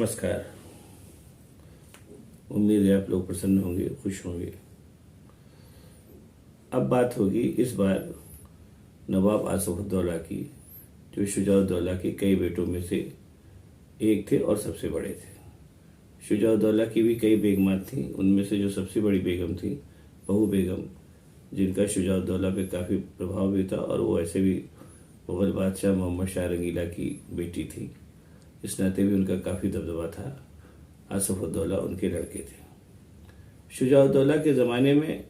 नमस्कार। उम्मीद है आप लोग प्रसन्न होंगे, खुश होंगे। अब बात होगी इस बार नवाब आसिफउद्दौला की, जो शुजाउद्दौला के कई बेटों में से एक थे और सबसे बड़े थे। शुजाउद्दौला की भी कई बेगमात थीं, उनमें से जो सबसे बड़ी बेगम थी बहू बेगम, जिनका शुजाउद्दौला पे काफ़ी प्रभाव भी था और वो ऐसे भी मुग़ल बादशाह मोहम्मद शाह रंगीला की बेटी थी, इस नाते भी उनका काफ़ी दबदबा था। आसिफउद्दौला उनके लड़के थे। शुजाउद्दौला के ज़माने में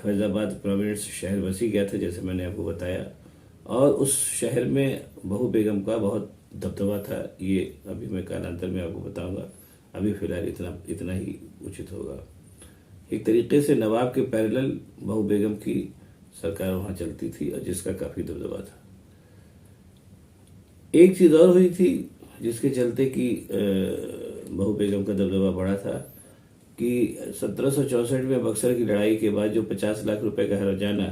फैज़ाबाद प्रोविंस शहर बसी गया था, जैसे मैंने आपको बताया, और उस शहर में बहू बेगम का बहुत दबदबा था। ये अभी मैं कालांतर में आपको बताऊंगा, अभी फ़िलहाल इतना ही उचित होगा। एक तरीके से नवाब के पैरेलल बहू बेगम की सरकार वहाँ चलती थी और जिसका काफ़ी दबदबा था। एक चीज़ और हुई थी जिसके चलते कि बहू बेगम का दबदबा बढ़ा था कि 1764 में बक्सर की लड़ाई के बाद जो 50 लाख रुपए का हर्जाना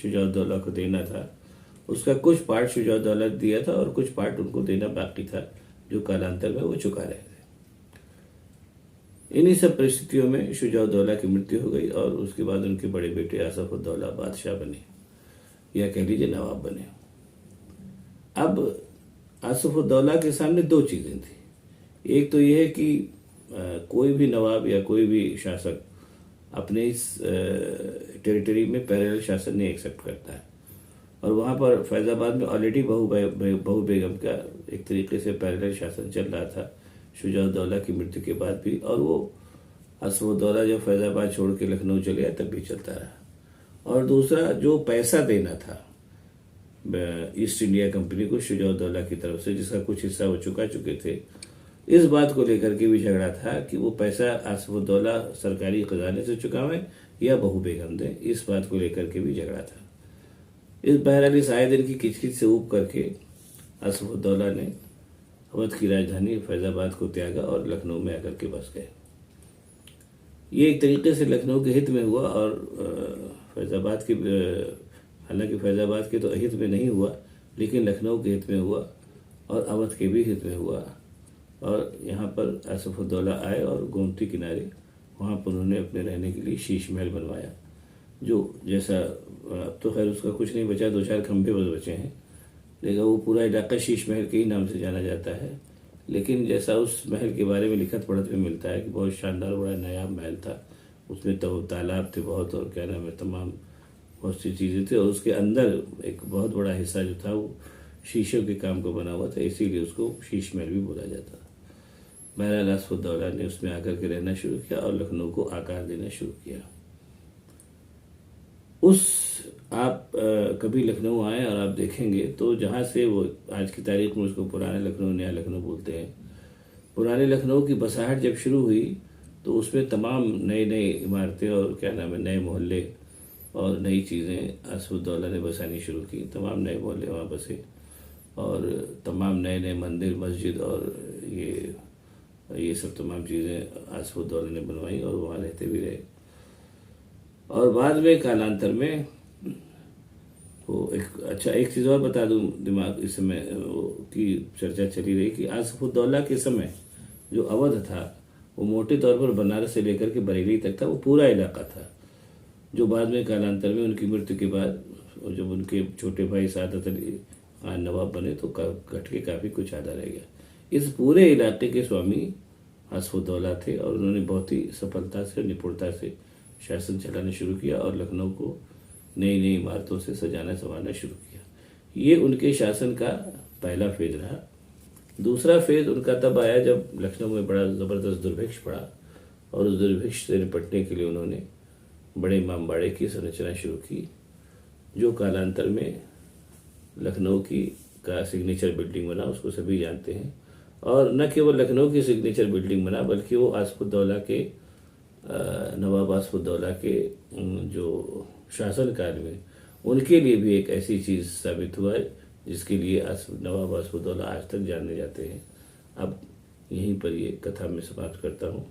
शुजाउद्दौला को देना था, उसका कुछ पार्ट शुजाउद्दौला ने दिया था और कुछ पार्ट उनको देना बाकी था, जो कालांतर में वो चुका रहे थे। इन्हीं सब परिस्थितियों में शुजाउद्दौला की मृत्यु हो गई और उसके बाद उनके बड़े बेटे आसिफउद्दौला बादशाह बने, या कह लीजिए नवाब बने। अब आसिफउद्दौला के सामने दो चीज़ें थी। एक तो यह है कि कोई भी नवाब या कोई भी शासक अपने इस टेरिटरी में पैरेलल शासन नहीं एक्सेप्ट करता है, और वहाँ पर फैज़ाबाद में ऑलरेडी बहू बेगम का एक तरीके से पैरेलल शासन चल रहा था शुजाउद्दौला की मृत्यु के बाद भी, और वो आसिफउद्दौला जब फैज़ाबाद छोड़ के लखनऊ चले आए तब भी चलता रहा। और दूसरा, जो पैसा देना था ईस्ट इंडिया कंपनी को शुजाउद्दौला की तरफ से, जिसका कुछ हिस्सा वो चुके थे, इस बात को लेकर के भी झगड़ा था कि वो पैसा आसिफउद्दौला सरकारी खजाने से चुकावें या बहू बेगम दें। इस बात को लेकर के भी झगड़ा था। इस बहरहाल इस आए दिन की किचकिच से ऊब करके आसिफउद्दौला ने अवध की राजधानी फैज़ाबाद को त्यागा और लखनऊ में आकर के बस गए। ये एक तरीके से लखनऊ के हित में हुआ, और फैज़ाबाद की, हालांकि फैज़ाबाद के तो हित में नहीं हुआ, लेकिन लखनऊ के हित में हुआ और अवध के भी हित में हुआ। और यहाँ पर आसिफउद्दौला आए और गोमती किनारे वहाँ पर उन्होंने अपने रहने के लिए शीश महल बनवाया, जो जैसा अब तो खैर उसका कुछ नहीं बचा, 2-4 खंभे बस बचे हैं, लेकिन वो पूरा इलाका शीश महल के ही नाम से जाना जाता है। लेकिन जैसा उस महल के बारे में लिखत पढ़त में मिलता है कि बहुत शानदार, बड़ा नायाब महल था, उसमें तो तालाब थे बहुत, और क्या नाम है, तमाम बहुत सी चीज़ें थी, और उसके अंदर एक बहुत बड़ा हिस्सा जो था वो शीशों के काम को बना हुआ था, इसीलिए उसको शीश महल भी बोला जाता। बहरहाल आसिफउद्दौला ने उसमें आकर के रहना शुरू किया और लखनऊ को आकार देना शुरू किया। आप कभी लखनऊ आए और आप देखेंगे तो जहाँ से वो आज की तारीख में उसको पुराने लखनऊ, नया लखनऊ बोलते हैं, पुराने लखनऊ की बसाहट जब शुरू हुई तो उसमें तमाम नई नई इमारतें और क्या नाम है, नए मोहल्ले और नई चीज़ें आसिफउद्दौला ने बसानी शुरू की। तमाम नए मोहल्ले वहाँ बसे और तमाम नए नए मंदिर, मस्जिद और ये सब तमाम चीज़ें आसिफउद्दौला ने बनवाई और वहाँ रहते भी रहे। और बाद में कालांतर में वो एक चीज़ और बता दूं, दिमाग इस समय की चर्चा चली रही कि आसिफउद्दौला के समय जो अवध था वो मोटे तौर पर बनारस से लेकर के बरेली तक था, वो पूरा इलाका था, जो बाद में कालांतर में उनकी मृत्यु के बाद जब उनके छोटे भाई सादत अली खान नवाब बने तो घट के काफ़ी कुछ आधा रह गया। इस पूरे इलाके के स्वामी आसिफउद्दौला थे और उन्होंने बहुत ही सफलता से, निपुणता से शासन चलाना शुरू किया और लखनऊ को नई नई इमारतों से सजाना संवारना शुरू किया। ये उनके शासन का पहला फेज रहा। दूसरा फेज उनका तब आया जब लखनऊ में बड़ा ज़बरदस्त दुर्भिक्ष पड़ा, और उस दुर्भिक्ष से निपटने के लिए उन्होंने बड़े इमामबाड़े की संरचना शुरू की, जो कालांतर में लखनऊ का सिग्नेचर बिल्डिंग बना, उसको सभी जानते हैं। और न केवल लखनऊ की सिग्नेचर बिल्डिंग बना, बल्कि वो आसिफउद्दौला के, नवाब आसिफउद्दौला के जो शासनकाल में उनके लिए भी एक ऐसी चीज़ साबित हुआ है जिसके लिए नवाब आसिफउद्दौला आज तक जाने जाते हैं। अब यहीं पर ये कथा मैं समाप्त करता हूँ।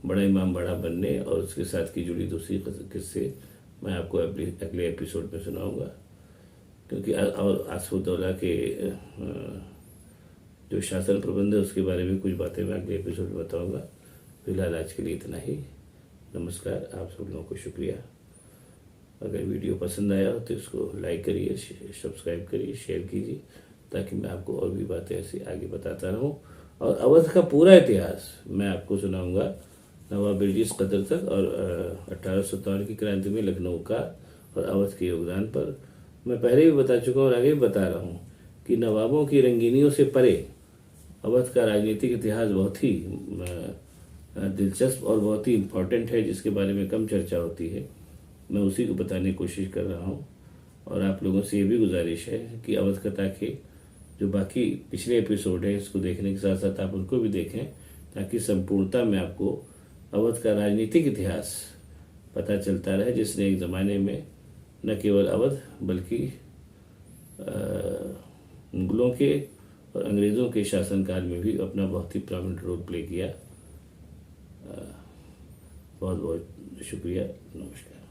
बड़ा इमामबाड़ा बनने और उसके साथ की जुड़ी दूसरी किस्से मैं आपको अगले एपिसोड में सुनाऊंगा, क्योंकि और आसिफउद्दौला के जो शासन प्रबंध है उसके बारे में कुछ बातें मैं अगले एपिसोड में बताऊंगा। फिलहाल आज के लिए इतना ही। नमस्कार, आप सब लोगों को शुक्रिया। अगर वीडियो पसंद आया हो तो इसको लाइक करिए, सब्सक्राइब करिए, शेयर कीजिए, ताकि मैं आपको और भी बातें ऐसी आगे बताता रहूं। और अवध का पूरा इतिहास मैं आपको सुनाऊंगा, नवाब बिरजीस कदर तक, और 1857 की क्रांति में लखनऊ का और अवध के योगदान पर। मैं पहले भी बता चुका हूँ और आगे भी बता रहा हूँ कि नवाबों की रंगीनियों से परे अवध का राजनीतिक इतिहास बहुत ही दिलचस्प और बहुत ही इम्पोर्टेंट है, जिसके बारे में कम चर्चा होती है। मैं उसी को बताने की कोशिश कर रहा हूँ। और आप लोगों से ये भी गुजारिश है कि अवध कथा के जो बाकी पिछले एपिसोड है इसको देखने के साथ साथ आप उनको भी देखें, ताकि संपूर्णता में आपको अवध का राजनीतिक इतिहास पता चलता रहे, जिसने एक ज़माने में न केवल अवध बल्कि मुगलों के और अंग्रेज़ों के शासनकाल में भी अपना बहुत ही प्रॉमिनेंट रोल प्ले किया। बहुत बहुत शुक्रिया। नमस्कार।